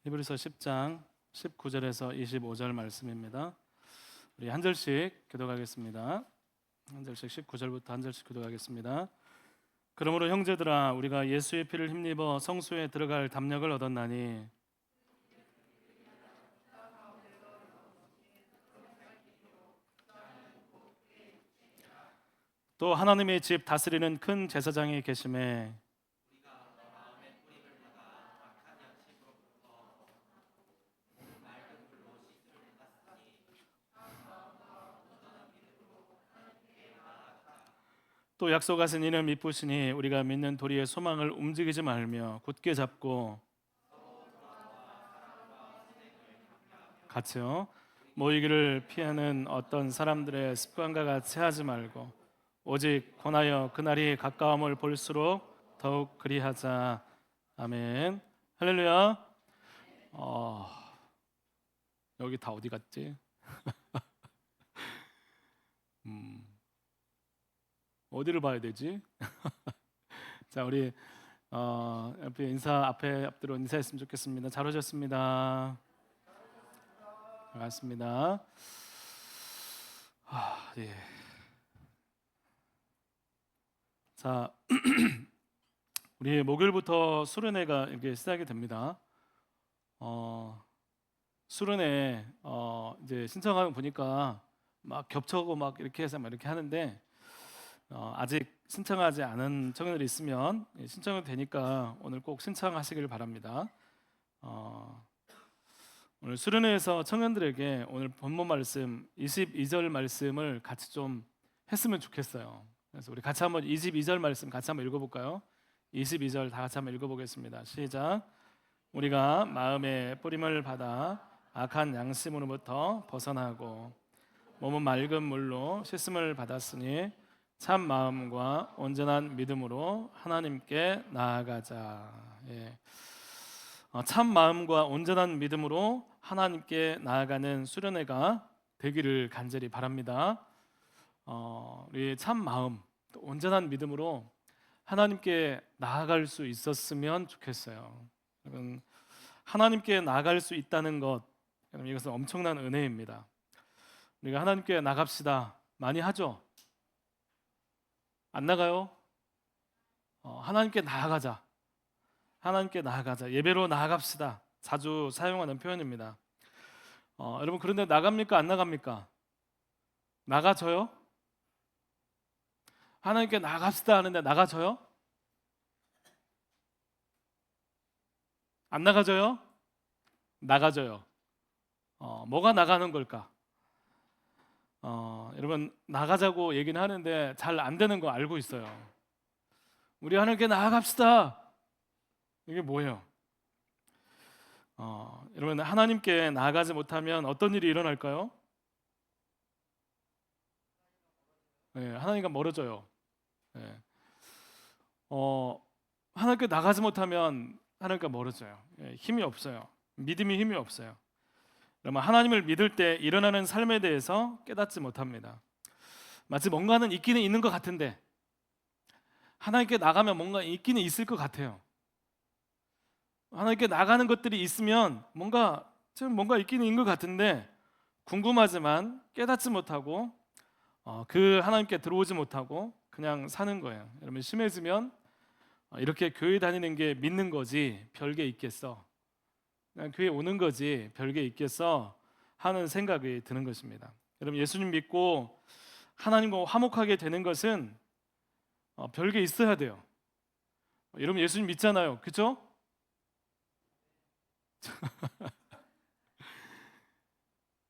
히브리서 10장 19절에서 25절 말씀입니다. 우리 한 절씩 교독하겠습니다. 한 절씩 19절부터 한 절씩 교독하겠습니다. 그러므로 형제들아 우리가 예수의 피를 힘입어 성소에 들어갈 담력을 얻었나니 또 하나님의 집 다스리는 큰 제사장이 계심에 또 약속하신 이는 미쁘시니 우리가 믿는 도리의 소망을 움직이지 말며 굳게 잡고 같이요 모이기를 피하는 어떤 사람들의 습관과 같이 하지 말고 오직 권하여 그날이 가까움을 볼수록 더욱 그리하자. 아멘. 할렐루야. 어, 여기 다 어디 갔지? 어디를 봐야 되지? 자, 우리 앞에 앞뒤로 인사했으면 좋겠습니다. 잘 오셨습니다. 반갑습니다. 예. 자, 우리 목요일부터 수련회가 이렇게 시작이 됩니다. 수련회 이제 신청하면 보니까 막 겹쳐고 막 이렇게 해서 막 이렇게 하는데 아직 신청하지 않은 청년들이 있으면 신청은 되니까 오늘 꼭 신청하시길 바랍니다. 오늘 수련회에서 청년들에게 오늘 본문 말씀 22절 말씀을 같이 좀 했으면 좋겠어요. 그래서 우리 같이 한번 22절 말씀 같이 한번 읽어볼까요? 22절 다 같이 한번 읽어보겠습니다. 시작. 우리가 마음의 뿌림을 받아 악한 양심으로부터 벗어나고 몸은 맑은 물로 씻음을 받았으니 참 마음과 온전한 믿음으로 하나님께 나아가자. 예. 참 마음과 온전한 믿음으로 하나님께 나아가는 수련회가 되기를 간절히 바랍니다. 우리 참 마음, 또 온전한 믿음으로 하나님께 나아갈 수 있었으면 좋겠어요. 여러분, 하나님께 나아갈 수 있다는 것, 이것은 엄청난 은혜입니다. 우리가 하나님께 나갑시다. 많이 하죠? 안 나가요? 하나님께 나아가자. 하나님께 나아가자. 예배로 나아갑시다. 자주 사용하는 표현입니다. 여러분, 그런데 나갑니까? 안 나갑니까? 나가져요? 하나님께 나갑시다 하는데 나가져요? 안 나가져요? 나가져요. 뭐가 나가는 걸까? 여러분, 나가자고 얘기는 하는데 잘 안 되는 거 알고 있어요. 우리 하나님께 나아갑시다. 이게 뭐예요? 여러분, 하나님께 나아가지 못하면 어떤 일이 일어날까요? 네, 하나님과 멀어져요. 네. 하나님께 나가지 못하면 하나님과 멀어져요. 힘이 없어요. 믿음이 힘이 없어요. 그러면 하나님을 믿을 때 일어나는 삶에 대해서 깨닫지 못합니다. 마치 뭔가는 있기는 있는 것 같은데 하나님께 나가면 뭔가 있기는 있을 것 같아요. 하나님께 나가는 것들이 있으면 뭔가 있기는 있는 것 같은데 궁금하지만 깨닫지 못하고 그 하나님께 들어오지 못하고 그냥 사는 거예요. 여러분, 심해지면 이렇게 교회 다니는 게 믿는 거지 별게 있겠어, 그냥 교회 오는 거지 별게 있겠어 하는 생각이 드는 것입니다. 여러분, 예수님 믿고 하나님과 화목하게 되는 것은 별게 있어야 돼요. 여러분, 예수님 믿잖아요, 그렇죠?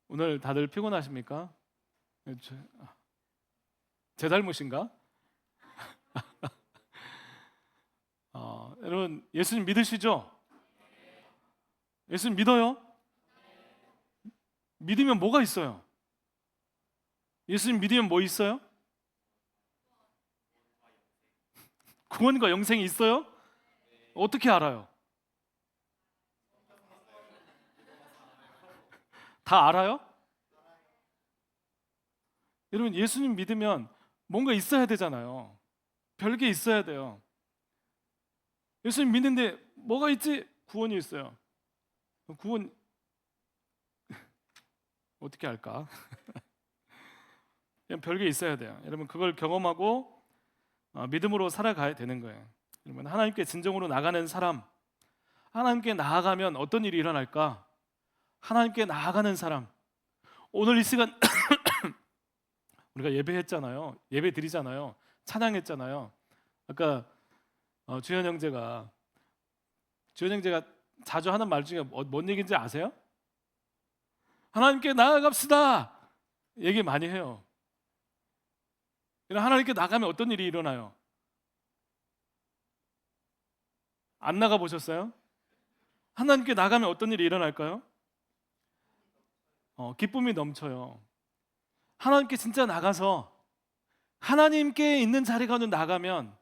오늘 다들 피곤하십니까? 제 닮으신가? 여러분, 예수님 믿으시죠? 예수님 믿어요? 믿으면 뭐가 있어요? 예수님 믿으면 뭐 있어요? 구원과 영생이 있어요? 어떻게 알아요? 다 알아요? 여러분, 예수님 믿으면 뭔가 있어야 되잖아요. 별게 있어야 돼요. 예수님 믿는데 뭐가 있지? 구원이 있어요. 구원 어떻게 할까? 그냥 별게 있어야 돼요. 여러분 그걸 경험하고 믿음으로 살아가야 되는 거예요. 여러분 하나님께 진정으로 나가는 사람, 하나님께 나아가면 어떤 일이 일어날까? 하나님께 나아가는 사람, 오늘 이 시간 우리가 예배했잖아요. 예배 드리잖아요. 찬양했잖아요. 아까 주현 형제가 자주 하는 말 중에 뭔 얘기인지 아세요? 하나님께 나아갑시다. 얘기 많이 해요. 하나님께 나가면 어떤 일이 일어나요? 안 나가 보셨어요? 하나님께 나가면 어떤 일이 일어날까요? 기쁨이 넘쳐요. 하나님께 진짜 나가서 하나님께 있는 자리가 나가면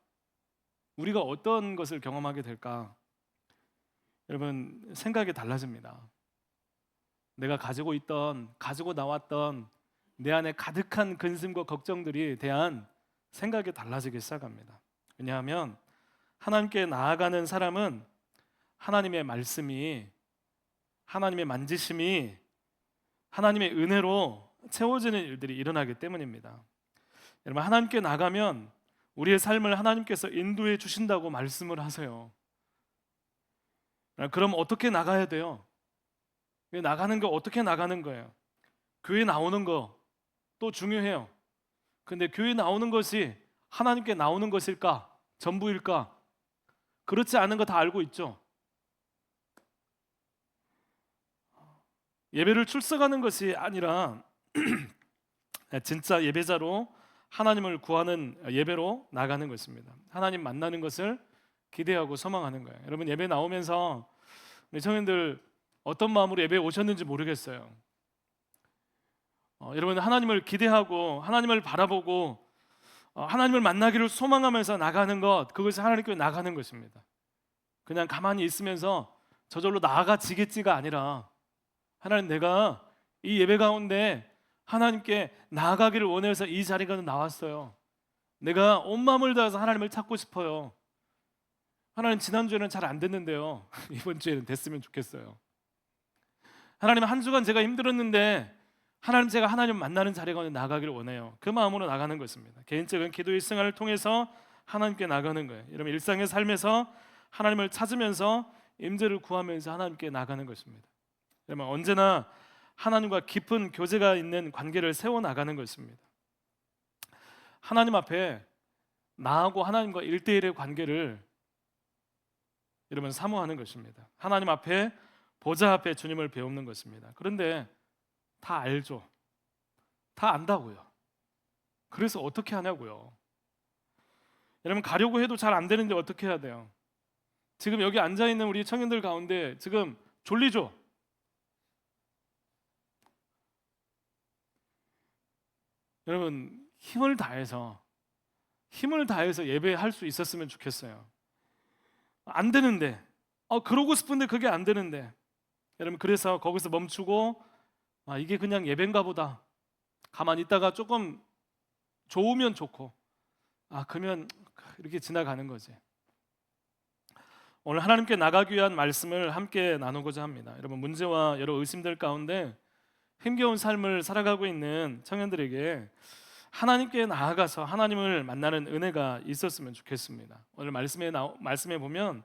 우리가 어떤 것을 경험하게 될까? 여러분 생각이 달라집니다. 내가 가지고 나왔던 내 안에 가득한 근심과 걱정들이 대한 생각이 달라지기 시작합니다. 왜냐하면 하나님께 나아가는 사람은 하나님의 말씀이, 하나님의 만지심이, 하나님의 은혜로 채워지는 일들이 일어나기 때문입니다. 여러분 하나님께 나가면 우리의 삶을 하나님께서 인도해 주신다고 말씀을 하세요. 그럼 어떻게 나가야 돼요? 나가는 거 어떻게 나가는 거예요? 교회 나오는 거 또 중요해요. 근데 교회 나오는 것이 하나님께 나오는 것일까? 전부일까? 그렇지 않은 거 다 알고 있죠. 예배를 출석하는 것이 아니라 진짜 예배자로 하나님을 구하는 예배로 나가는 것입니다. 하나님 만나는 것을 기대하고 소망하는 거예요. 여러분 예배 나오면서 우리 청년들 어떤 마음으로 예배에 오셨는지 모르겠어요. 여러분 하나님을 기대하고 하나님을 바라보고 하나님을 만나기를 소망하면서 나가는 것, 그것이 하나님께 나가는 것입니다. 그냥 가만히 있으면서 저절로 나아가지겠지가 아니라 하나님 내가 이 예배 가운데 하나님께 나아가기를 원해서 이 자리가 나왔어요. 내가 온 마음을 다해서 하나님을 찾고 싶어요. 하나님 지난주에는 잘 안 됐는데요. 이번 주에는 됐으면 좋겠어요. 하나님 한 주간 제가 힘들었는데 하나님 제가 하나님 만나는 자리가 나가기를 원해요. 그 마음으로 나가는 것입니다. 개인적인 기도의 생활을 통해서 하나님께 나가는 거예요. 여러분 일상의 삶에서 하나님을 찾으면서 임재를 구하면서 하나님께 나가는 것입니다. 여러분 언제나 하나님과 깊은 교제가 있는 관계를 세워 나가는 것입니다. 하나님 앞에 나하고 하나님과 1대1의 관계를 여러분 사모하는 것입니다. 하나님 앞에 보좌 앞에 주님을 배우는 것입니다. 그런데 다 알죠. 다 안다고요. 그래서 어떻게 하냐고요. 여러분 가려고 해도 잘 안 되는데 어떻게 해야 돼요? 지금 여기 앉아 있는 우리 청년들 가운데 지금 졸리죠? 여러분 힘을 다해서 예배할 수 있었으면 좋겠어요. 안 되는데 그러고 싶은데 그게 안 되는데 여러분 그래서 거기서 멈추고 이게 그냥 예배인가 보다, 가만히 있다가 조금 좋으면 좋고 그러면 이렇게 지나가는 거지. 오늘 하나님께 나가기 위한 말씀을 함께 나누고자 합니다. 여러분 문제와 여러 의심들 가운데 힘겨운 삶을 살아가고 있는 청년들에게 하나님께 나아가서 하나님을 만나는 은혜가 있었으면 좋겠습니다. 오늘 말씀에 보면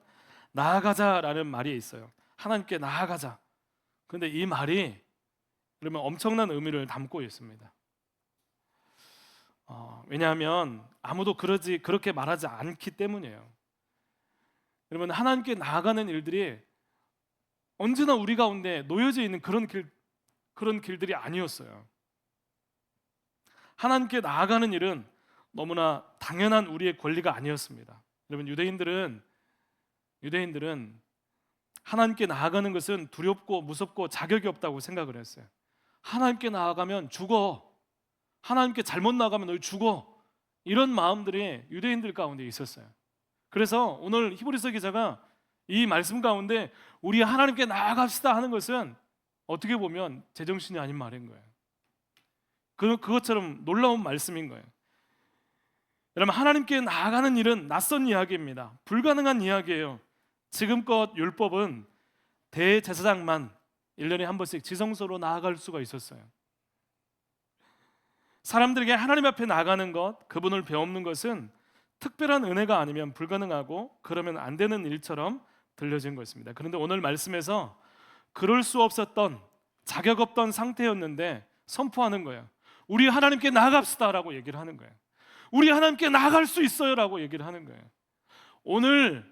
나아가자라는 말이 있어요. 하나님께 나아가자. 그런데 이 말이 그러면 엄청난 의미를 담고 있습니다. 왜냐하면 아무도 그렇게 말하지 않기 때문이에요. 여러분 하나님께 나아가는 일들이 언제나 우리 가운데 놓여져 있는 그런 길들이 아니었어요. 하나님께 나아가는 일은 너무나 당연한 우리의 권리가 아니었습니다. 여러분 유대인들은 하나님께 나아가는 것은 두렵고 무섭고 자격이 없다고 생각을 했어요. 하나님께 나아가면 죽어. 하나님께 잘못 나아가면 너희 죽어. 이런 마음들이 유대인들 가운데 있었어요. 그래서 오늘 히브리서 기자가 이 말씀 가운데 우리 하나님께 나아갑시다 하는 것은 어떻게 보면 제정신이 아닌 말인 거예요. 그것처럼 놀라운 말씀인 거예요. 여러분 하나님께 나아가는 일은 낯선 이야기입니다. 불가능한 이야기예요. 지금껏 율법은 대제사장만 1년에 한 번씩 지성소로 나아갈 수가 있었어요. 사람들에게 하나님 앞에 나가는 것, 그분을 배우는 것은 특별한 은혜가 아니면 불가능하고 그러면 안 되는 일처럼 들려진 것입니다. 그런데 오늘 말씀에서 그럴 수 없었던, 자격 없던 상태였는데 선포하는 거예요. 우리 하나님께 나아갑시다라고 얘기를 하는 거예요. 우리 하나님께 나아갈 수 있어요라고 얘기를 하는 거예요. 오늘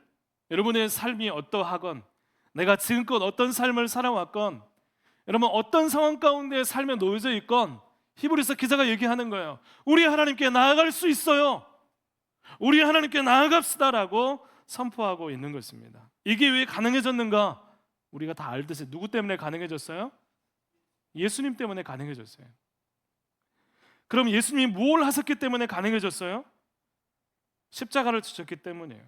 여러분의 삶이 어떠하건, 내가 지금껏 어떤 삶을 살아왔건, 여러분 어떤 상황 가운데 삶에 놓여져 있건, 히브리서 기자가 얘기하는 거예요. 우리 하나님께 나아갈 수 있어요. 우리 하나님께 나아갑시다라고 선포하고 있는 것입니다. 이게 왜 가능해졌는가? 우리가 다 알듯이 누구 때문에 가능해졌어요? 예수님 때문에 가능해졌어요. 그럼 예수님이 뭘 하셨기 때문에 가능해졌어요? 십자가를 지셨기 때문이에요.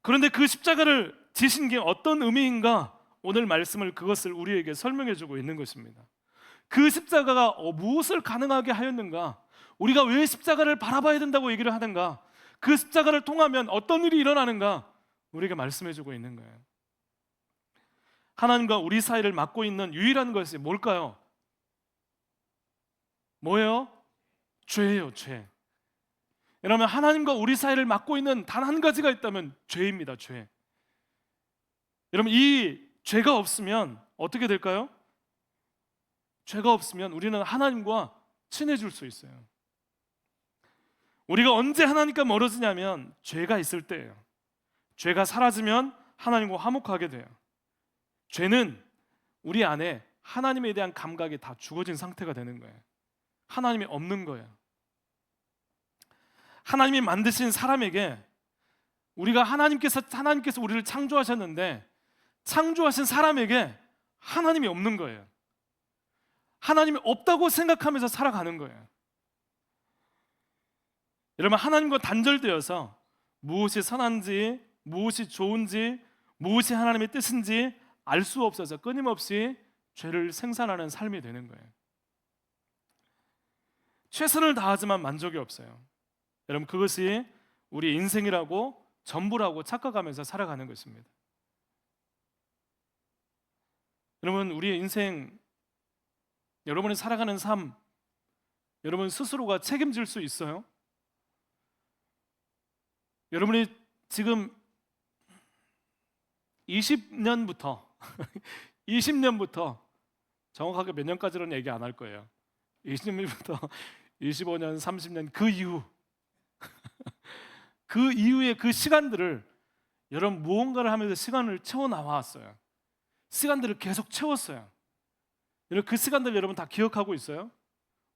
그런데 그 십자가를 지신 게 어떤 의미인가? 오늘 말씀을 그것을 우리에게 설명해 주고 있는 것입니다. 그 십자가가 무엇을 가능하게 하였는가? 우리가 왜 십자가를 바라봐야 된다고 얘기를 하는가? 그 십자가를 통하면 어떤 일이 일어나는가? 우리에게 말씀해 주고 있는 거예요. 하나님과 우리 사이를 막고 있는 유일한 것이 뭘까요? 뭐예요? 죄예요, 죄. 여러분, 하나님과 우리 사이를 막고 있는 단 한 가지가 있다면 죄입니다, 죄. 여러분, 이 죄가 없으면 어떻게 될까요? 죄가 없으면 우리는 하나님과 친해질 수 있어요. 우리가 언제 하나님과 멀어지냐면 죄가 있을 때예요. 죄가 사라지면 하나님과 화목하게 돼요. 죄는 우리 안에 하나님에 대한 감각이 다 죽어진 상태가 되는 거예요. 하나님이 없는 거예요. 하나님이 만드신 사람에게 하나님께서 우리를 창조하셨는데 창조하신 사람에게 하나님이 없는 거예요. 하나님이 없다고 생각하면서 살아가는 거예요. 여러분, 하나님과 단절되어서 무엇이 선한지, 무엇이 좋은지, 무엇이 하나님의 뜻인지 알 수 없어서 끊임없이 죄를 생산하는 삶이 되는 거예요. 최선을 다하지만 만족이 없어요. 여러분, 그것이 우리 인생이라고 전부라고 착각하면서 살아가는 것입니다. 여러분, 우리의 인생, 여러분이 살아가는 삶, 여러분 스스로가 책임질 수 있어요? 여러분이 지금 20년부터 20년부터 정확하게 몇 년까지는 얘기 안 할 거예요. 20년부터 25년, 30년 그 이후 그 이후의 그 시간들을 여러분 무언가를 하면서 시간을 채워 나왔어요. 시간들을 계속 채웠어요. 여러분, 그 시간들 여러분 다 기억하고 있어요?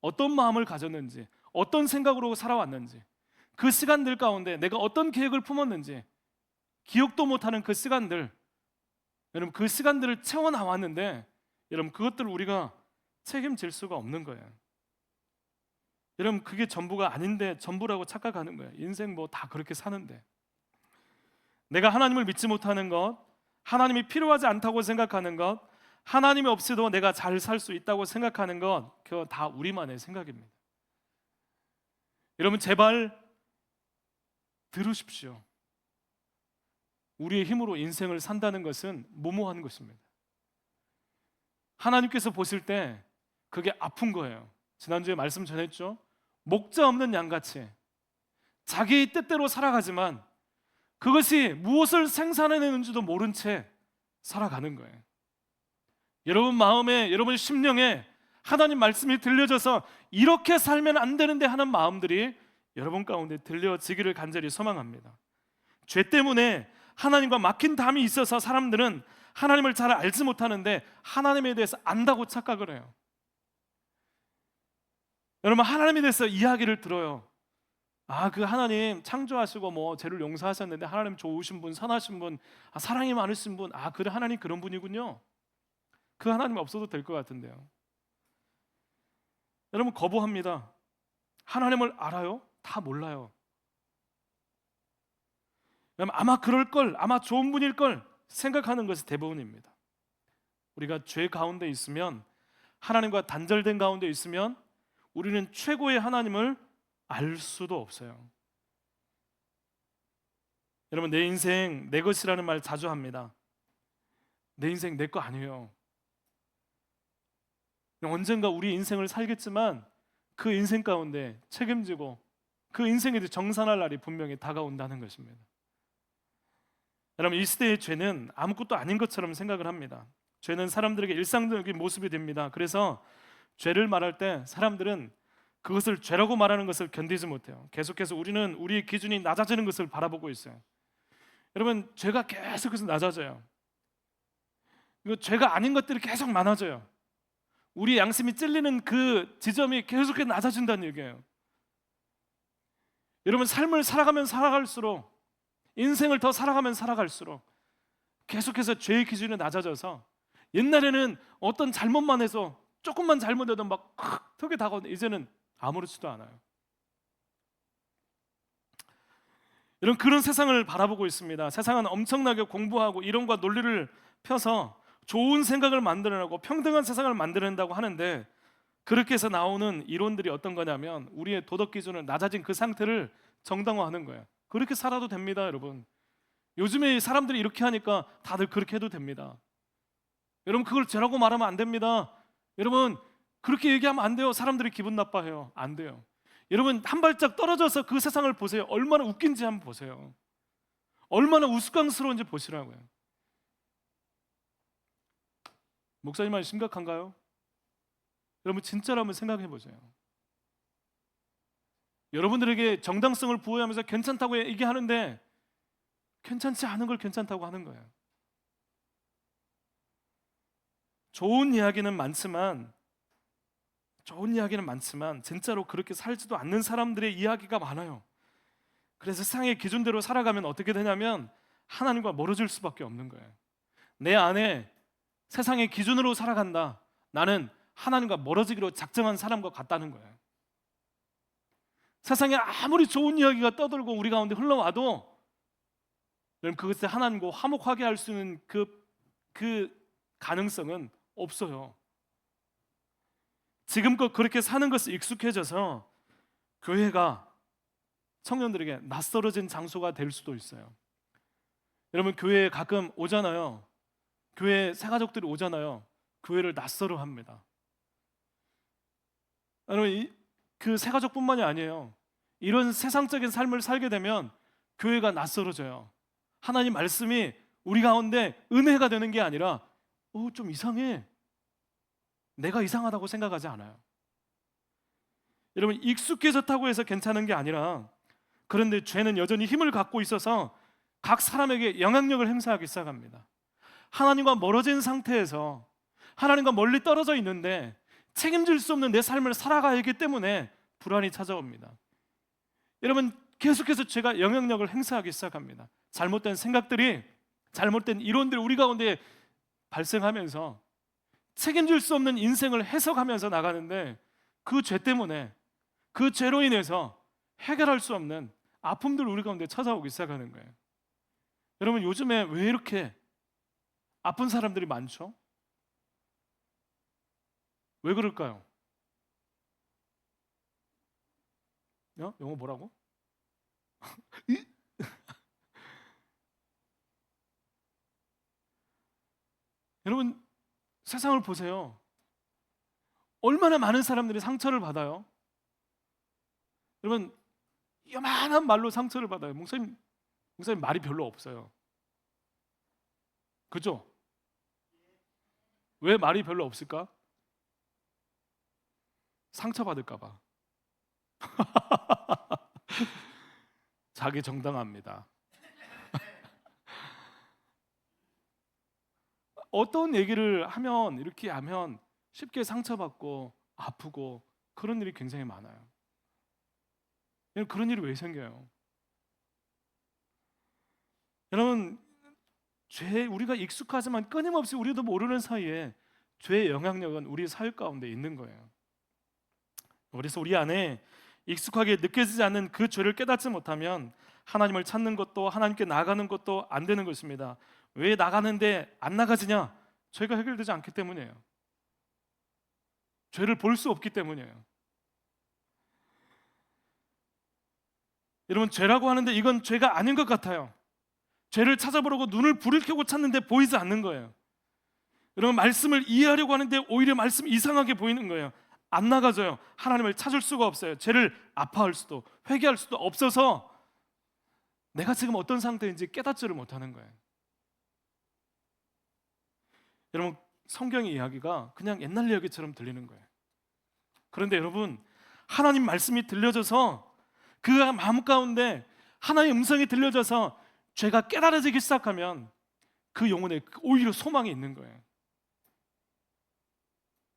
어떤 마음을 가졌는지, 어떤 생각으로 살아왔는지, 그 시간들 가운데 내가 어떤 계획을 품었는지 기억도 못하는 그 시간들, 여러분 그 시간들을 채워 나왔는데 여러분 그것들을 우리가 책임질 수가 없는 거예요. 여러분, 그게 전부가 아닌데 전부라고 착각하는 거예요. 인생 뭐 다 그렇게 사는데. 내가 하나님을 믿지 못하는 것, 하나님이 필요하지 않다고 생각하는 것, 하나님이 없이도 내가 잘 살 수 있다고 생각하는 것, 그거 다 우리만의 생각입니다. 여러분, 제발 들으십시오. 우리의 힘으로 인생을 산다는 것은 무모한 것입니다. 하나님께서 보실 때 그게 아픈 거예요. 지난주에 말씀 전했죠? 목자 없는 양같이 자기 뜻대로 살아가지만 그것이 무엇을 생산해내는지도 모른 채 살아가는 거예요. 여러분 마음에, 여러분 심령에 하나님 말씀이 들려져서 이렇게 살면 안 되는데 하는 마음들이 여러분 가운데 들려지기를 간절히 소망합니다. 죄 때문에 하나님과 막힌 담이 있어서 사람들은 하나님을 잘 알지 못하는데 하나님에 대해서 안다고 착각을 해요. 여러분, 하나님에 대해서 이야기를 들어요. 그 하나님 창조하시고 뭐 죄를 용서하셨는데 하나님 좋으신 분, 선하신 분, 사랑이 많으신 분, 그래 하나님 그런 분이군요. 그 하나님 없어도 될 것 같은데요. 여러분, 거부합니다. 하나님을 알아요? 다 몰라요. 아마 그럴 걸, 아마 좋은 분일 걸 생각하는 것이 대부분입니다. 우리가 죄 가운데 있으면, 하나님과 단절된 가운데 있으면 우리는 최고의 하나님을 알 수도 없어요. 여러분, 내 인생 내 것이라는 말 자주 합니다. 내 인생 내 거 아니에요. 언젠가 우리 인생을 살겠지만 그 인생 가운데 책임지고 그 인생에 대해 정산할 날이 분명히 다가온다는 것입니다. 여러분, 이 시대의 죄는 아무것도 아닌 것처럼 생각을 합니다. 죄는 사람들에게 일상적인 모습이 됩니다. 그래서 죄를 말할 때 사람들은 그것을 죄라고 말하는 것을 견디지 못해요. 계속해서 우리는 우리의 기준이 낮아지는 것을 바라보고 있어요. 여러분, 죄가 계속해서 낮아져요. 이거 죄가 아닌 것들이 계속 많아져요. 우리의 양심이 찔리는 그 지점이 계속해서 낮아진다는 얘기예요. 여러분, 삶을 살아가면 살아갈수록, 인생을 더 살아가면 살아갈수록 계속해서 죄의 기준이 낮아져서 옛날에는 어떤 잘못만 해서 조금만 잘못해도 막 턱에 다가오는데 이제는 아무렇지도 않아요. 여러분, 그런 세상을 바라보고 있습니다. 세상은 엄청나게 공부하고 이론과 논리를 펴서 좋은 생각을 만들어내고 평등한 세상을 만들어낸다고 하는데, 그렇게 해서 나오는 이론들이 어떤 거냐면 우리의 도덕 기준을 낮아진 그 상태를 정당화하는 거예요. 그렇게 살아도 됩니다, 여러분. 요즘에 사람들이 이렇게 하니까 다들 그렇게 해도 됩니다. 여러분, 그걸 죄라고 말하면 안 됩니다. 여러분, 그렇게 얘기하면 안 돼요. 사람들이 기분 나빠해요. 안 돼요. 여러분, 한 발짝 떨어져서 그 세상을 보세요. 얼마나 웃긴지 한번 보세요. 얼마나 우스꽝스러운지 보시라고요. 목사님 말 심각한가요? 여러분, 진짜로 한번 생각해 보세요. 여러분들에게 정당성을 부여하면서 괜찮다고 얘기하는데 괜찮지 않은 걸 괜찮다고 하는 거예요. 좋은 이야기는 많지만 진짜로 그렇게 살지도 않는 사람들의 이야기가 많아요. 그래서 세상의 기준대로 살아가면 어떻게 되냐면 하나님과 멀어질 수밖에 없는 거예요. 내 안에 세상의 기준으로 살아간다. 나는 하나님과 멀어지기로 작정한 사람과 같다는 거예요. 세상에 아무리 좋은 이야기가 떠들고 우리 가운데 흘러와도 여러분, 그것을 하나님과 화목하게 할 수 있는 그 가능성은 없어요. 지금껏 그렇게 사는 것에 익숙해져서 교회가 청년들에게 낯설어진 장소가 될 수도 있어요. 여러분, 교회에 가끔 오잖아요. 교회 새가족들이 오잖아요. 교회를 낯설어 합니다. 여러분, 그 새가족뿐만이 아니에요. 이런 세상적인 삶을 살게 되면 교회가 낯설어져요. 하나님 말씀이 우리 가운데 은혜가 되는 게 아니라 좀 이상해. 내가 이상하다고 생각하지 않아요. 여러분, 익숙해졌다고 해서 괜찮은 게 아니라, 그런데 죄는 여전히 힘을 갖고 있어서 각 사람에게 영향력을 행사하기 시작합니다. 하나님과 멀어진 상태에서 하나님과 멀리 떨어져 있는데 책임질 수 없는 내 삶을 살아가야 하기 때문에 불안이 찾아옵니다. 여러분, 계속해서 죄가 영향력을 행사하기 시작합니다. 잘못된 생각들이, 잘못된 이론들이 우리 가운데 발생하면서 책임질 수 없는 인생을 해석하면서 나가는데, 그 죄 때문에, 그 죄로 인해서 해결할 수 없는 아픔들 우리 가운데 찾아오기 시작하는 거예요. 여러분, 요즘에 왜 이렇게 아픈 사람들이 많죠? 왜 그럴까요? 영어 뭐라고? 여러분, 세상을 보세요. 얼마나 많은 사람들이 상처를 받아요. 여러분, 요만한 말로 상처를 받아요. 목사님 말이 별로 없어요. 그죠? 왜 말이 별로 없을까? 상처받을까 봐. 자기 정당합니다. 어떤 얘기를 하면, 이렇게 하면 쉽게 상처받고 아프고 그런 일이 굉장히 많아요. 그런 일이 왜 생겨요? 여러분, 우리가 익숙하지만 끊임없이 우리도 모르는 사이에 죄의 영향력은 우리 사회 가운데 있는 거예요. 그래서 우리 안에 익숙하게 느껴지지 않는 그 죄를 깨닫지 못하면 하나님을 찾는 것도, 하나님께 나가는 것도 안 되는 것입니다. 왜 나가는데 안 나가지냐? 죄가 해결되지 않기 때문이에요. 죄를 볼 수 없기 때문이에요. 여러분, 죄라고 하는데 이건 죄가 아닌 것 같아요. 죄를 찾아보려고 눈을 불을 켜고 찾는데 보이지 않는 거예요. 여러분, 말씀을 이해하려고 하는데 오히려 말씀이 이상하게 보이는 거예요. 안 나가져요. 하나님을 찾을 수가 없어요. 죄를 아파할 수도, 회개할 수도 없어서 내가 지금 어떤 상태인지 깨닫지를 못하는 거예요. 여러분, 성경의 이야기가 그냥 옛날 이야기처럼 들리는 거예요. 그런데 여러분, 하나님 말씀이 들려져서 그 마음 가운데 하나님의 음성이 들려져서 죄가 깨달아지기 시작하면 그 영혼에 오히려 소망이 있는 거예요.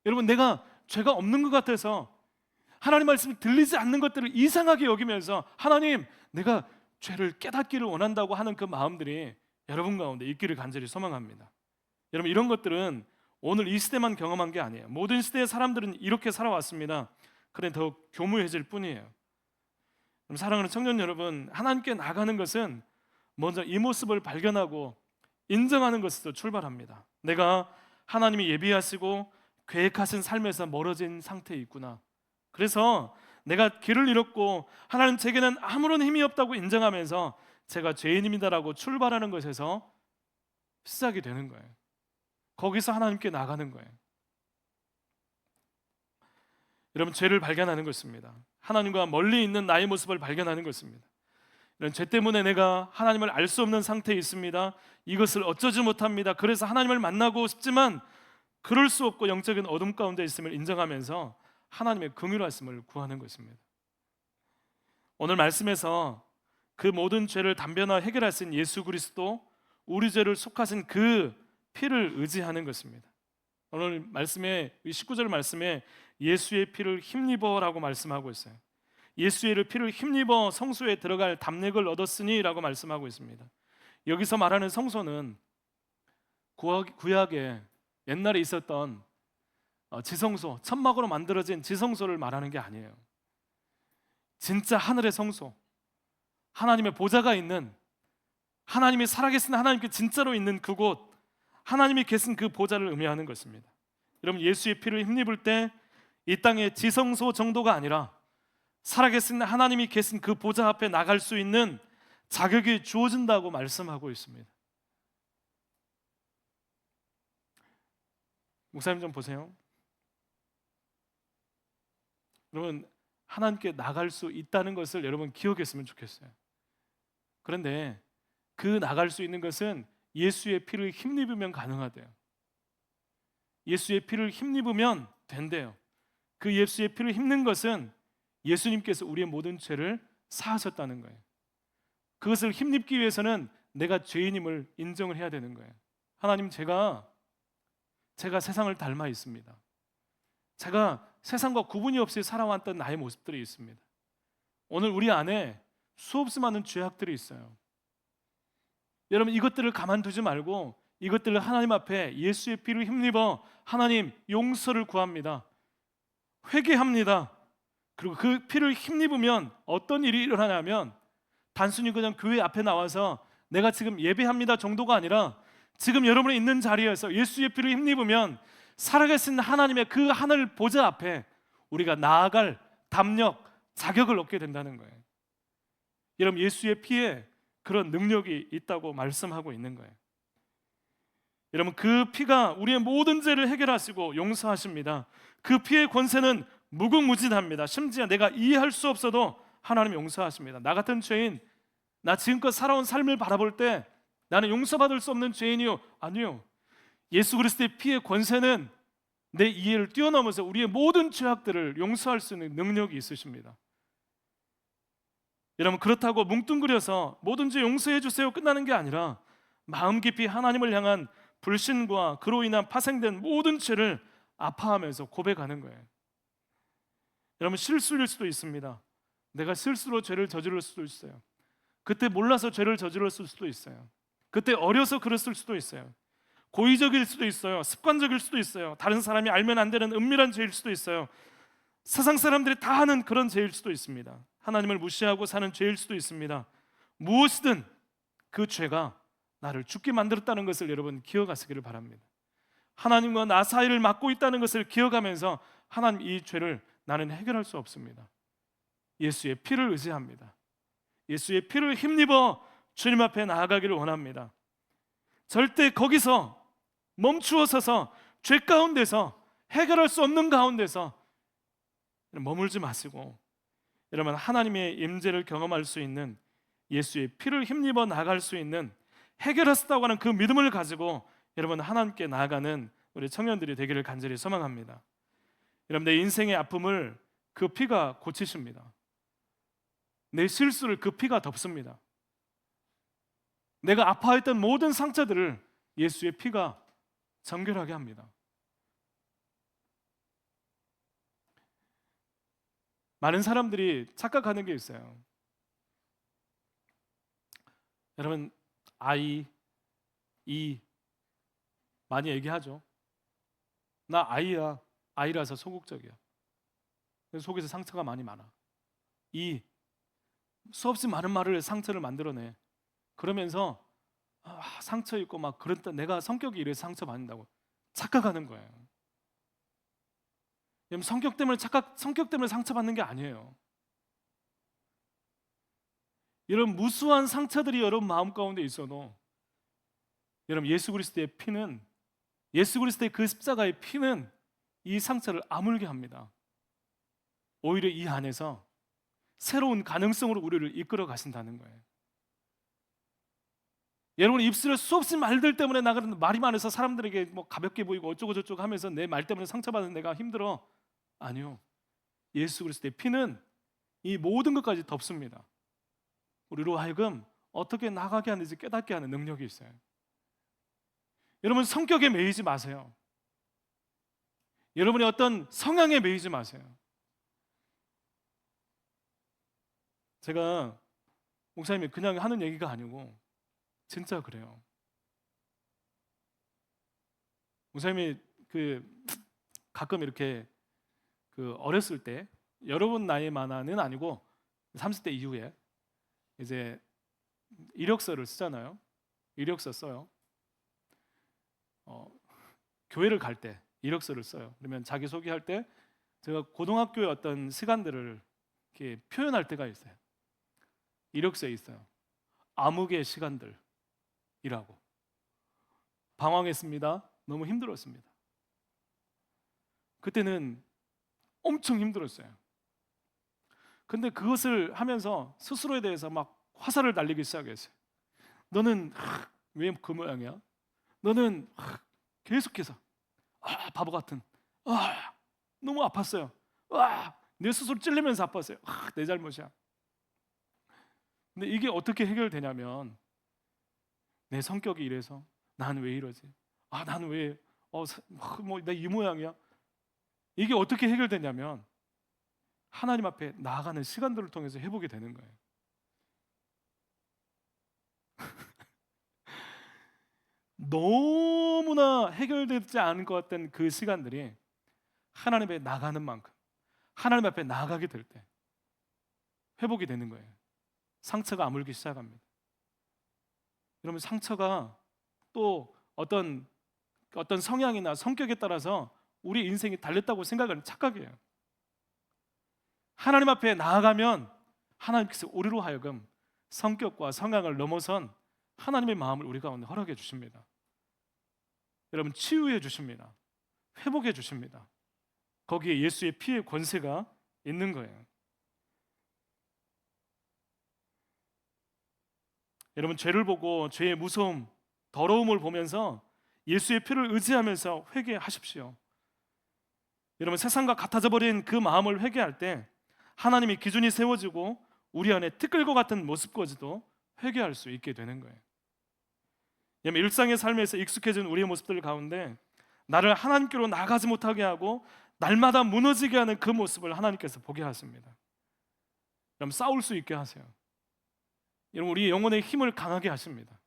여러분, 내가 죄가 없는 것 같아서 하나님 말씀이 들리지 않는 것들을 이상하게 여기면서 하나님, 내가 죄를 깨닫기를 원한다고 하는 그 마음들이 여러분 가운데 있기를 간절히 소망합니다. 여러분, 이런 것들은 오늘 이 시대만 경험한 게 아니에요. 모든 시대의 사람들은 이렇게 살아왔습니다. 그래 더 교묘해질 뿐이에요. 사랑하는 청년 여러분, 하나님께 나가는 것은 먼저 이 모습을 발견하고 인정하는 것에서 출발합니다. 내가 하나님이 예비하시고 계획하신 삶에서 멀어진 상태에 있구나. 그래서 내가 길을 잃었고 하나님 제게는 아무런 힘이 없다고 인정하면서 제가 죄인입니다라고 출발하는 것에서 시작이 되는 거예요. 거기서 하나님께 나가는 거예요. 여러분, 죄를 발견하는 것입니다. 하나님과 멀리 있는 나의 모습을 발견하는 것입니다. 이런 죄 때문에 내가 하나님을 알 수 없는 상태에 있습니다. 이것을 어쩌지 못합니다. 그래서 하나님을 만나고 싶지만 그럴 수 없고 영적인 어둠 가운데 있음을 인정하면서 하나님의 긍휼하심을 구하는 것입니다. 오늘 말씀에서 그 모든 죄를 단변화 해결하신 예수 그리스도, 우리 죄를 속하신 그 피를 의지하는 것입니다. 오늘 말씀에 19절 말씀에 예수의 피를 힘입어라고 말씀하고 있어요. 예수의 피를 힘입어 성소에 들어갈 담력을 얻었으니 라고 말씀하고 있습니다. 여기서 말하는 성소는 구약에 옛날에 있었던 지성소, 천막으로 만들어진 지성소를 말하는 게 아니에요. 진짜 하늘의 성소, 하나님의 보좌가 있는, 하나님이 살아계신 하나님께 진짜로 있는 그곳, 하나님이 계신 그 보좌를 의미하는 것입니다. 여러분, 예수의 피를 힘입을 때 이 땅의 지성소 정도가 아니라 살아계신 하나님이 계신 그 보좌 앞에 나갈 수 있는 자격이 주어진다고 말씀하고 있습니다. 목사님 좀 보세요. 여러분, 하나님께 나갈 수 있다는 것을 여러분 기억했으면 좋겠어요. 그런데 그 나갈 수 있는 것은 예수의 피를 힘입으면 가능하대요. 예수의 피를 힘입으면 된대요. 그 예수의 피를 힘는 것은 예수님께서 우리의 모든 죄를 사하셨다는 거예요. 그것을 힘입기 위해서는 내가 죄인임을 인정을 해야 되는 거예요. 하나님, 제가 세상을 닮아 있습니다. 제가 세상과 구분이 없이 살아왔던 나의 모습들이 있습니다. 오늘 우리 안에 수없이 많은 죄악들이 있어요. 여러분, 이것들을 가만두지 말고 이것들을 하나님 앞에 예수의 피를 힘입어 하나님 용서를 구합니다. 회개합니다. 그리고 그 피를 힘입으면 어떤 일이 일어나냐면 단순히 그냥 교회 앞에 나와서 내가 지금 예배합니다 정도가 아니라 지금 여러분이 있는 자리에서 예수의 피를 힘입으면 살아계신 하나님의 그 하늘 보좌 앞에 우리가 나아갈 담력, 자격을 얻게 된다는 거예요. 여러분, 예수의 피에 그런 능력이 있다고 말씀하고 있는 거예요. 여러분, 그 피가 우리의 모든 죄를 해결하시고 용서하십니다. 그 피의 권세는 무궁무진합니다. 심지어 내가 이해할 수 없어도 하나님 용서하십니다. 나 같은 죄인, 나 지금껏 살아온 삶을 바라볼 때 나는 용서받을 수 없는 죄인이요? 아니요. 예수 그리스도의 피의 권세는 내 이해를 뛰어넘어서 우리의 모든 죄악들을 용서할 수 있는 능력이 있으십니다. 여러분, 그렇다고 뭉뚱그려서 모든 죄 용서해 주세요 끝나는 게 아니라 마음 깊이 하나님을 향한 불신과 그로 인한 파생된 모든 죄를 아파하면서 고백하는 거예요. 여러분, 실수일 수도 있습니다. 내가 실수로 죄를 저지를 수도 있어요. 그때 몰라서 죄를 저질렀을 수도 있어요. 그때 어려서 그랬을 수도 있어요. 고의적일 수도 있어요. 습관적일 수도 있어요. 다른 사람이 알면 안 되는 은밀한 죄일 수도 있어요. 세상 사람들이 다 하는 그런 죄일 수도 있습니다. 하나님을 무시하고 사는 죄일 수도 있습니다. 무엇이든 그 죄가 나를 죽게 만들었다는 것을 여러분 기억하시기를 바랍니다. 하나님과 나 사이를 막고 있다는 것을 기억하면서 하나님, 이 죄를 나는 해결할 수 없습니다. 예수의 피를 의지합니다. 예수의 피를 힘입어 주님 앞에 나아가기를 원합니다. 절대 거기서 멈추어 서서 죄 가운데서 해결할 수 없는 가운데서 머물지 마시고 여러분 하나님의 임재를 경험할 수 있는 예수의 피를 힘입어 나갈 수 있는 해결하셨다고 하는 그 믿음을 가지고 여러분 하나님께 나아가는 우리 청년들이 되기를 간절히 소망합니다. 여러분 내 인생의 아픔을 그 피가 고치십니다. 내 실수를 그 피가 덮습니다. 내가 아파했던 모든 상처들을 예수의 피가 정결하게 합니다. 많은 사람들이 착각하는 게 있어요. 여러분 이 많이 얘기하죠. 나 아이야. 아이라서 소극적이야. 속에서 상처가 많이 많아. 수없이 많은 말을 상처를 만들어내. 그러면서 상처 있고 막 그랬다. 내가 성격이 이래서 상처 받는다고 착각하는 거예요. 여러분 성격 때문에 상처받는 게 아니에요. 여러분 무수한 상처들이 여러분 마음 가운데 있어도 여러분 예수 그리스도의 피는 예수 그리스도의 그 십자가의 피는 이 상처를 아물게 합니다. 오히려 이 안에서 새로운 가능성으로 우리를 이끌어 가신다는 거예요. 여러분 입술에 수없이 말들 때문에 나가는 말이 많아서 사람들에게 뭐 가볍게 보이고 어쩌고 저쩌고 하면서 내 말 때문에 상처받는 내가 힘들어. 아니요. 예수 그리스도의 피는 이 모든 것까지 덮습니다. 우리로 하여금 어떻게 나가게 하는지 깨닫게 하는 능력이 있어요. 여러분 성격에 매이지 마세요. 여러분의 어떤 성향에 매이지 마세요. 제가 목사님이 그냥 하는 얘기가 아니고 진짜 그래요. 목사님이 가끔 이렇게 어렸을 때 여러분 나이만은 아니고 30대 이후에 이제 이력서를 쓰잖아요. 이력서 써요. 교회를 갈 때 이력서를 써요. 그러면 자기 소개할 때 제가 고등학교의 어떤 시간들을 이렇게 표현할 때가 있어요. 이력서에 있어요. 암흑의 시간들이라고. 방황했습니다. 너무 힘들었습니다. 그때는 엄청 힘들었어요. 근데 그것을 하면서 스스로에 대해서 막 화살을 날리기 시작했어요. 너는 왜 그 모양이야? 너는 계속해서 바보 같은 너무 아팠어요. 내 스스로 찔리면서 아팠어요. 내 잘못이야. 근데 이게 어떻게 해결되냐면 내 성격이 이래서 난 왜 이러지? 나는 왜 내 이 모양이야? 이게 어떻게 해결되냐면 하나님 앞에 나아가는 시간들을 통해서 회복이 되는 거예요. 너무나 해결되지 않은 것 같던 그 시간들이 하나님 앞에 나가는 만큼 하나님 앞에 나아가게 될 때 회복이 되는 거예요. 상처가 아물기 시작합니다. 여러분 상처가 또 어떤 성향이나 성격에 따라서 우리 인생이 달렸다고 생각하는 착각이에요. 하나님 앞에 나아가면 하나님께서 우리로 하여금 성격과 성향을 넘어선 하나님의 마음을 우리 가운데 허락해 주십니다. 여러분 치유해 주십니다. 회복해 주십니다. 거기에 예수의 피의 권세가 있는 거예요. 여러분 죄를 보고 죄의 무서움, 더러움을 보면서 예수의 피를 의지하면서 회개하십시오. 여러분 세상과 같아져 버린 그 마음을 회개할 때 하나님의 기준이 세워지고 우리 안에 티끌과 같은 모습까지도 회개할 수 있게 되는 거예요. 여러분 일상의 삶에서 익숙해진 우리의 모습들 가운데 나를 하나님께로 나가지 못하게 하고 날마다 무너지게 하는 그 모습을 하나님께서 보게 하십니다. 여러분 싸울 수 있게 하세요. 여러분 우리 영혼의 힘을 강하게 하십니다.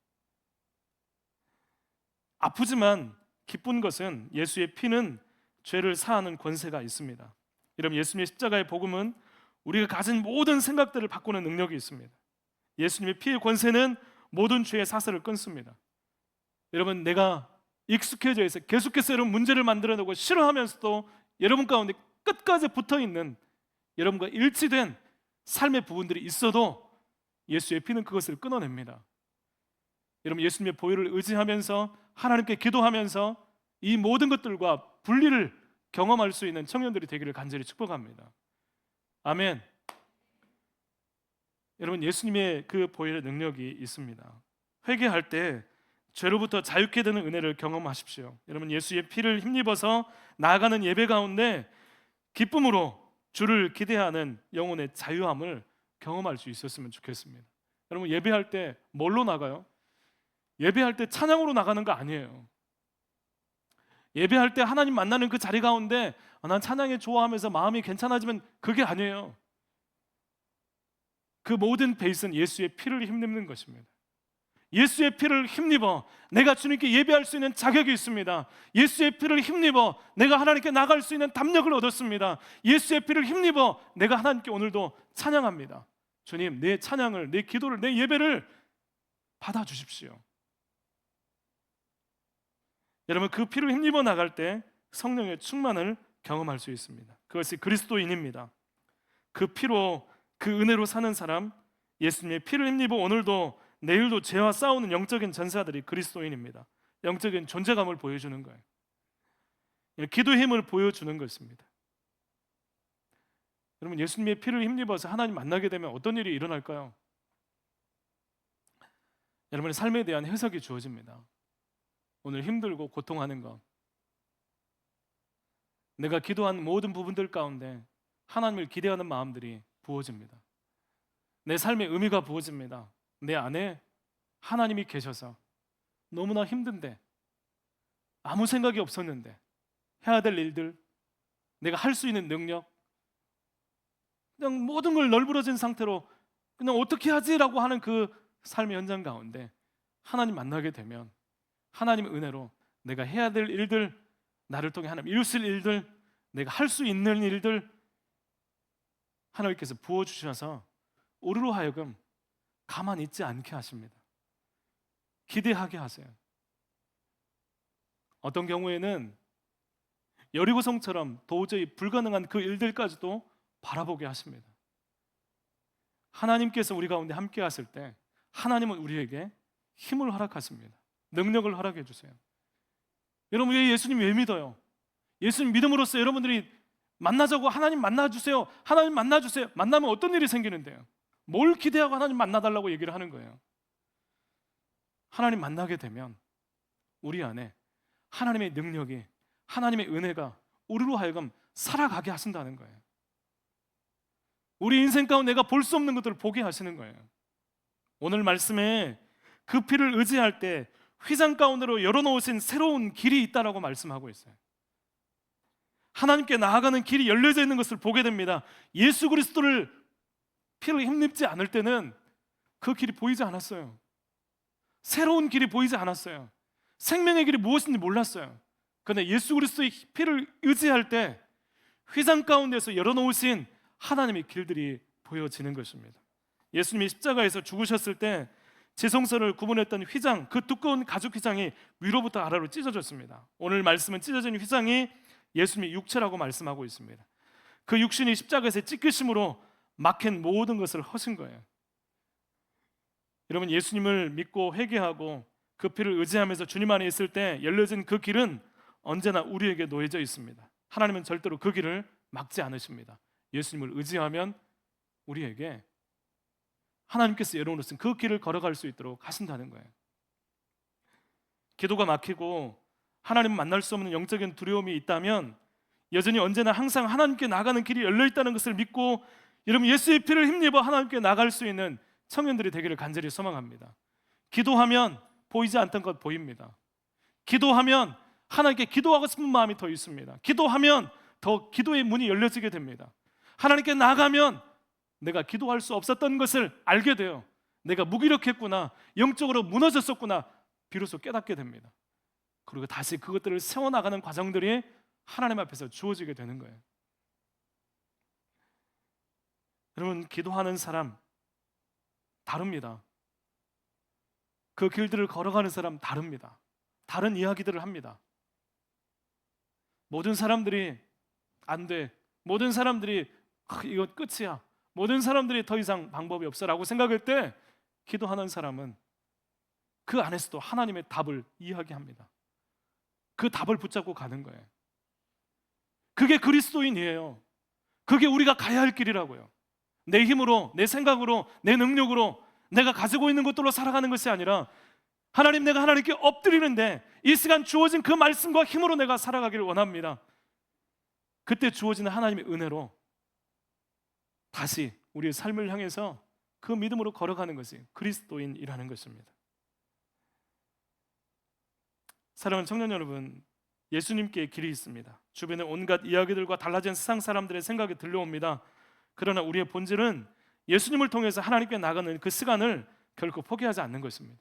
아프지만 기쁜 것은 예수의 피는 죄를 사하는 권세가 있습니다. 여러분 예수님의 십자가의 복음은 우리가 가진 모든 생각들을 바꾸는 능력이 있습니다. 예수님의 피의 권세는 모든 죄의 사슬을 끊습니다. 여러분 내가 익숙해져 있어 계속해서 여러분 문제를 만들어내고 싫어하면서도 여러분 가운데 끝까지 붙어있는 여러분과 일치된 삶의 부분들이 있어도 예수의 피는 그것을 끊어냅니다. 여러분 예수님의 보혈을 의지하면서 하나님께 기도하면서 이 모든 것들과 분리를 경험할 수 있는 청년들이 되기를 간절히 축복합니다. 아멘. 여러분, 예수님의 그 보혈의 능력이 있습니다. 회개할 때 죄로부터 자유케 되는 은혜를 경험하십시오. 여러분, 예수의 피를 힘입어서 나아가는 예배 가운데 기쁨으로 주를 기대하는 영혼의 자유함을 경험할 수 있었으면 좋겠습니다. 여러분, 예배할 때 뭘로 나가요? 예배할 때 찬양으로 나가는 거 아니에요. 예배할 때 하나님 만나는 그 자리 가운데 난 찬양에 좋아하면서 마음이 괜찮아지면 그게 아니에요. 그 모든 베이스는 예수의 피를 힘입는 것입니다. 예수의 피를 힘입어 내가 주님께 예배할 수 있는 자격이 있습니다. 예수의 피를 힘입어 내가 하나님께 나갈 수 있는 담력을 얻었습니다. 예수의 피를 힘입어 내가 하나님께 오늘도 찬양합니다. 주님, 내 찬양을, 내 기도를, 내 예배를 받아주십시오. 여러분, 그 피를 힘입어 나갈 때 성령의 충만을 경험할 수 있습니다. 그것이 그리스도인입니다. 그 피로, 그 은혜로 사는 사람, 예수님의 피를 힘입어 오늘도 내일도 죄와 싸우는 영적인 전사들이 그리스도인입니다. 영적인 존재감을 보여주는 거예요. 기도의 힘을 보여주는 것입니다. 여러분, 예수님의 피를 힘입어서 하나님 만나게 되면 어떤 일이 일어날까요? 여러분의 삶에 대한 해석이 주어집니다. 오늘 힘들고 고통하는 것, 내가 기도한 모든 부분들 가운데 하나님을 기대하는 마음들이 부어집니다. 내 삶의 의미가 부어집니다. 내 안에 하나님이 계셔서 너무나 힘든데, 아무 생각이 없었는데 해야 될 일들, 내가 할 수 있는 능력, 그냥 모든 걸 널브러진 상태로 그냥 어떻게 하지라고 하는 그 삶의 현장 가운데 하나님 만나게 되면 하나님의 은혜로 내가 해야 될 일들, 나를 통해 하나님 이루실 일들, 내가 할 수 있는 일들 하나님께서 부어주셔서 우리로 하여금 가만히 있지 않게 하십니다. 기대하게 하세요. 어떤 경우에는 여리고성처럼 도저히 불가능한 그 일들까지도 바라보게 하십니다. 하나님께서 우리 가운데 함께 하실 때 하나님은 우리에게 힘을 허락하십니다. 능력을 허락해 주세요. 여러분, 예수님 왜 믿어요? 예수님 믿음으로써 여러분들이 만나자고 하나님 만나주세요, 하나님 만나주세요. 만나면 어떤 일이 생기는데요? 뭘 기대하고 하나님 만나달라고 얘기를 하는 거예요? 하나님 만나게 되면 우리 안에 하나님의 능력이, 하나님의 은혜가 우리로 하여금 살아가게 하신다는 거예요. 우리 인생 가운데 내가 볼 수 없는 것들을 보게 하시는 거예요. 오늘 말씀에 그 피를 의지할 때 휘장 가운데로 열어놓으신 새로운 길이 있다라고 말씀하고 있어요. 하나님께 나아가는 길이 열려져 있는 것을 보게 됩니다. 예수 그리스도를 피를 힘입지 않을 때는 그 길이 보이지 않았어요. 새로운 길이 보이지 않았어요. 생명의 길이 무엇인지 몰랐어요. 그런데 예수 그리스도의 피를 의지할 때 휘장 가운데서 열어놓으신 하나님의 길들이 보여지는 것입니다. 예수님이 십자가에서 죽으셨을 때 지성소를 구분했던 휘장, 그 두꺼운 가죽 휘장이 위로부터 아래로 찢어졌습니다. 오늘 말씀은 찢어진 휘장이 예수님의 육체라고 말씀하고 있습니다. 그 육신이 십자가에서 찢기심으로 막힌 모든 것을 허신 거예요. 여러분, 예수님을 믿고 회개하고 그 피를 의지하면서 주님 안에 있을 때 열려진 그 길은 언제나 우리에게 놓여져 있습니다. 하나님은 절대로 그 길을 막지 않으십니다. 예수님을 의지하면 우리에게 하나님께서 열어놓으신 그 길을 걸어갈 수 있도록 하신다는 거예요. 기도가 막히고 하나님 만날 수 없는 영적인 두려움이 있다면 여전히 언제나 항상 하나님께 나가는 길이 열려있다는 것을 믿고 여러분, 예수의 피를 힘입어 하나님께 나갈 수 있는 청년들이 되기를 간절히 소망합니다. 기도하면 보이지 않던 것 보입니다. 기도하면 하나님께 기도하고 싶은 마음이 더 있습니다. 기도하면 더 기도의 문이 열려지게 됩니다. 하나님께 나가면 내가 기도할 수 없었던 것을 알게 돼요. 내가 무기력했구나, 영적으로 무너졌었구나, 비로소 깨닫게 됩니다. 그리고 다시 그것들을 세워나가는 과정들이 하나님 앞에서 주어지게 되는 거예요. 여러분, 기도하는 사람 다릅니다. 그 길들을 걸어가는 사람 다릅니다. 다른 이야기들을 합니다. 모든 사람들이 안 돼, 모든 사람들이 이거 끝이야, 모든 사람들이 더 이상 방법이 없어라고 생각할 때 기도하는 사람은 그 안에서도 하나님의 답을 이야기합니다. 그 답을 붙잡고 가는 거예요. 그게 그리스도인이에요. 그게 우리가 가야 할 길이라고요. 내 힘으로, 내 생각으로, 내 능력으로 내가 가지고 있는 것들로 살아가는 것이 아니라 하나님, 내가 하나님께 엎드리는데 이 시간 주어진 그 말씀과 힘으로 내가 살아가기를 원합니다. 그때 주어지는 하나님의 은혜로 다시 우리의 삶을 향해서 그 믿음으로 걸어가는 것이 그리스도인이라는 것입니다. 사랑하는 청년 여러분, 예수님께 길이 있습니다. 주변에 온갖 이야기들과 달라진 세상 사람들의 생각이 들려옵니다. 그러나 우리의 본질은 예수님을 통해서 하나님께 나가는 그 시간을 결코 포기하지 않는 것입니다.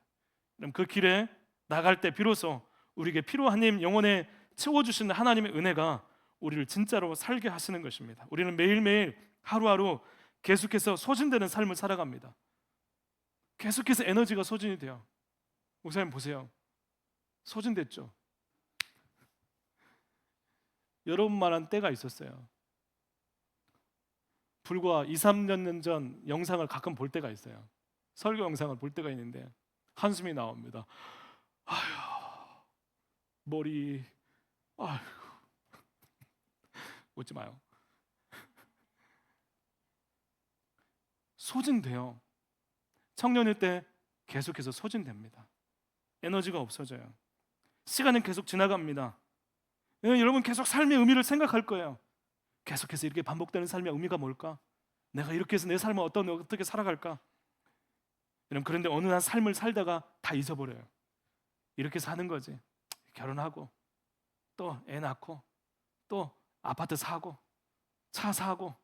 그럼 그 길에 나갈 때 비로소 우리에게 필요한 힘, 영혼에 채워주시는 하나님의 은혜가 우리를 진짜로 살게 하시는 것입니다. 우리는 매일매일 하루하루 계속해서 소진되는 삶을 살아갑니다. 계속해서 에너지가 소진이 돼요. 목사님 보세요. 소진됐죠? 여러분만한 때가 있었어요. 불과 2, 3년 전 영상을 가끔 볼 때가 있어요. 설교 영상을 볼 때가 있는데 한숨이 나옵니다. 아휴, 머리, 아휴, 웃지 마요. 소진돼요. 청년일 때 계속해서 소진됩니다. 에너지가 없어져요. 시간은 계속 지나갑니다. 여러분 계속 삶의 의미를 생각할 거예요. 계속해서 이렇게 반복되는 삶의 의미가 뭘까? 내가 이렇게 해서 내 삶을 어떻게 살아갈까? 여러분, 그런데 어느 날 삶을 살다가 다 잊어버려요. 이렇게 사는 거지. 결혼하고 또 애 낳고 또 아파트 사고 차 사고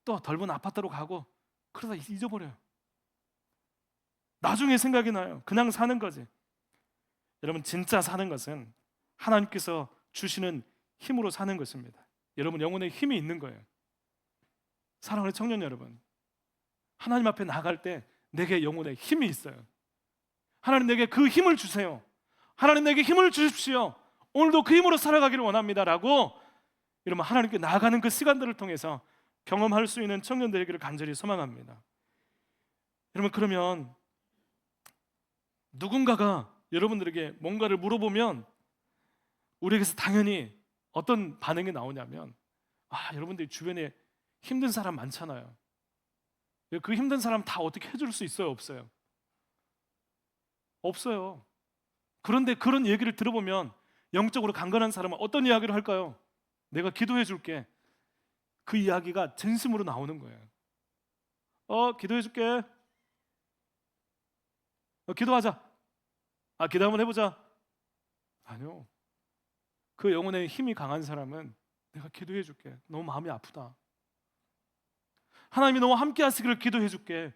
또 넓은 아파트로 가고 그러다 잊어버려요. 나중에 생각이 나요. 그냥 사는 거지. 여러분, 진짜 사는 것은 하나님께서 주시는 힘으로 사는 것입니다. 여러분, 영혼에 힘이 있는 거예요. 사랑하는 청년 여러분, 하나님 앞에 나갈 때 내게 영혼에 힘이 있어요. 하나님 내게 그 힘을 주세요. 하나님 내게 힘을 주십시오. 오늘도 그 힘으로 살아가기를 원합니다 라고 여러분, 하나님께 나아가는 그 시간들을 통해서 경험할 수 있는 청년들에게를 간절히 소망합니다. 여러분, 그러면 누군가가 여러분들에게 뭔가를 물어보면 우리에게서 당연히 어떤 반응이 나오냐면, 여러분들 주변에 힘든 사람 많잖아요. 그 힘든 사람 다 어떻게 해줄 수 있어요? 없어요? 없어요. 그런데 그런 얘기를 들어보면 영적으로 강건한 사람은 어떤 이야기를 할까요? 내가 기도해 줄게. 그 이야기가 진심으로 나오는 거예요. 기도해 줄게. 기도하자. 기도 한번 해보자. 아니요. 그 영혼에 힘이 강한 사람은 내가 기도해 줄게. 너무 마음이 아프다. 하나님이 너무 함께 하시기를 기도해 줄게.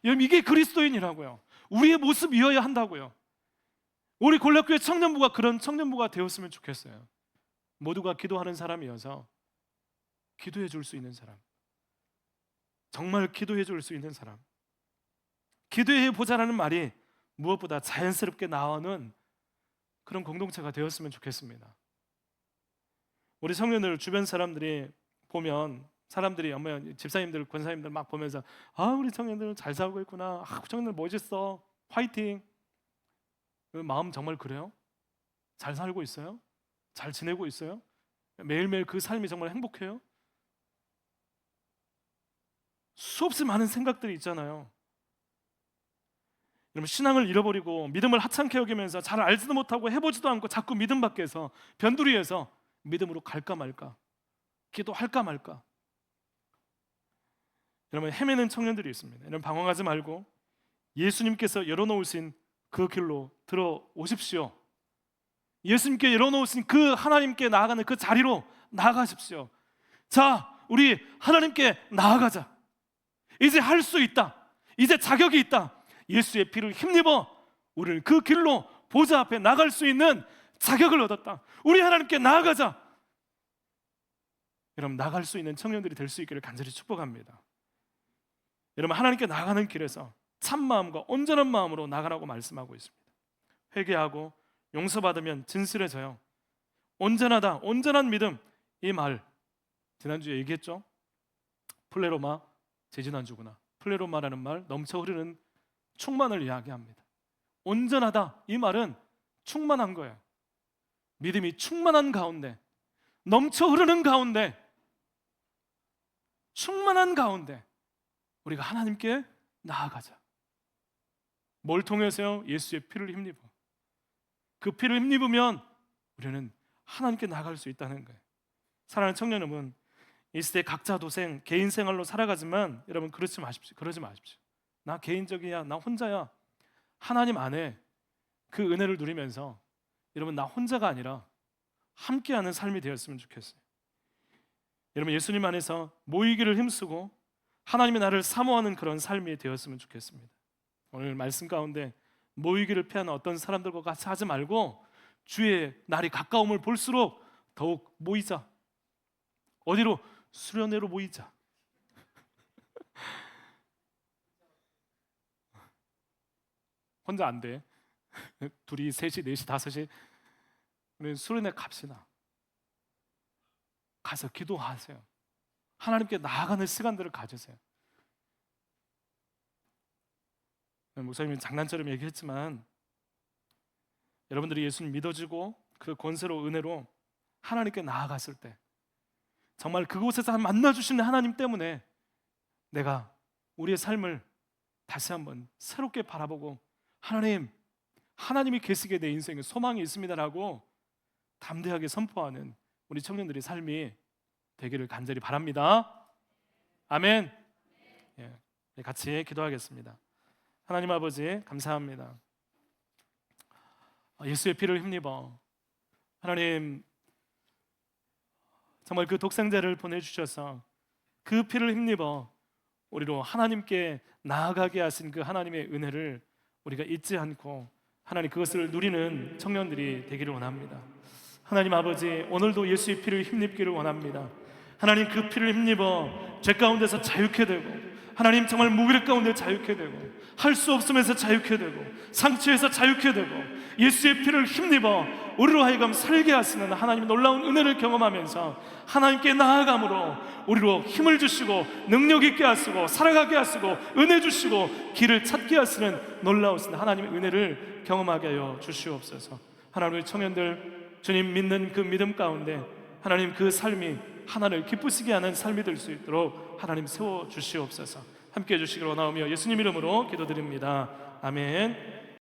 여러분, 이게 그리스도인이라고요. 우리의 모습이어야 한다고요. 우리 골라교회 청년부가 그런 청년부가 되었으면 좋겠어요. 모두가 기도하는 사람이어서 기도해 줄 수 있는 사람, 정말 기도해 줄 수 있는 사람, 기도해 보자라는 말이 무엇보다 자연스럽게 나오는 그런 공동체가 되었으면 좋겠습니다. 우리 청년들 주변 사람들이 보면, 사람들이 집사님들, 권사님들 막 보면서 우리 청년들 잘 살고 있구나, 청년들 멋있어, 화이팅. 마음 정말 그래요? 잘 살고 있어요? 잘 지내고 있어요? 매일매일 그 삶이 정말 행복해요? 수없이 많은 생각들이 있잖아요. 여러분, 신앙을 잃어버리고 믿음을 하찮게 여기면서 잘 알지도 못하고 해보지도 않고 자꾸 믿음 밖에서 변두리에서 믿음으로 갈까 말까, 기도할까 말까. 여러분, 헤매는 청년들이 있습니다. 여러분, 방황하지 말고 예수님께서 열어놓으신 그 길로 들어오십시오. 예수님께 열어놓으신 그 하나님께 나아가는 그 자리로 나아가십시오. 자, 우리 하나님께 나아가자. 이제 할 수 있다. 이제 자격이 있다. 예수의 피를 힘입어 우리는 그 길로 보좌 앞에 나갈 수 있는 자격을 얻었다. 우리 하나님께 나아가자. 여러분, 나갈 수 있는 청년들이 될 수 있기를 간절히 축복합니다. 여러분, 하나님께 나가는 길에서 참 마음과 온전한 마음으로 나가라고 말씀하고 있습니다. 회개하고 용서받으면 진실해져요. 온전하다, 온전한 믿음, 이 말 지난주에 얘기했죠. 플레로마, 재지난주구나. 플레로마라는 말, 넘쳐 흐르는 충만을 이야기합니다. 온전하다, 이 말은 충만한 거예요. 믿음이 충만한 가운데, 넘쳐 흐르는 가운데, 충만한 가운데 우리가 하나님께 나아가자. 뭘 통해서요? 예수의 피를 힘입어. 그 피를 힘입으면 우리는 하나님께 나아갈 수 있다는 거예요. 사랑하는 청년 여러분, 이 시대 각자 도생, 개인 생활로 살아가지만 여러분 그러지 마십시오. 나 개인적이야, 나 혼자야. 하나님 안에 그 은혜를 누리면서 여러분 나 혼자가 아니라 함께하는 삶이 되었으면 좋겠어요. 여러분 예수님 안에서 모이기를 힘쓰고 하나님의 나를 사모하는 그런 삶이 되었으면 좋겠습니다. 오늘 말씀 가운데 모이기를 피하는 어떤 사람들과 같이 하지 말고 주의 날이 가까움을 볼수록 더욱 모이자. 어디로? 수련회로 모이자. 혼자 안 돼. 둘이, 셋이, 넷이, 다섯이 우리 수련회 갑시다. 가서 기도하세요. 하나님께 나아가는 시간들을 가지세요. 목사님이 장난처럼 얘기했지만 여러분들이 예수님 믿어지고 그 권세로 은혜로 하나님께 나아갔을 때 정말 그곳에서 만나주시는 하나님 때문에 내가 우리의 삶을 다시 한번 새롭게 바라보고 하나님이 계시기에 내 인생에 소망이 있습니다라고 담대하게 선포하는 우리 청년들의 삶이 되기를 간절히 바랍니다. 아멘. 예, 같이 기도하겠습니다. 하나님 아버지 감사합니다. 예수의 피를 힘입어 하나님 정말 그 독생자를 보내주셔서 그 피를 힘입어 우리로 하나님께 나아가게 하신 그 하나님의 은혜를 우리가 잊지 않고 하나님 그것을 누리는 청년들이 되기를 원합니다. 하나님 아버지 오늘도 예수의 피를 힘입기를 원합니다. 하나님 그 피를 힘입어 죄 가운데서 자유케 되고 하나님 정말 무기력 가운데 자유케 되고 할 수 없으면서 자유케 되고 상처에서 자유케 되고 예수의 피를 힘입어 우리로 하여금 살게 하시는 하나님의 놀라운 은혜를 경험하면서 하나님께 나아감으로 우리로 힘을 주시고 능력 있게 하시고 살아가게 하시고 은혜 주시고 길을 찾게 하시는 놀라우신 하나님의 은혜를 경험하게 하여 주시옵소서. 하나님 우리 청년들 주님 믿는 그 믿음 가운데 하나님 그 삶이 하나님을 기쁘시게 하는 삶이 될 수 있도록 하나님 세워주시옵소서. 함께해 주시기를 원하오며 예수님 이름으로 기도드립니다. 아멘.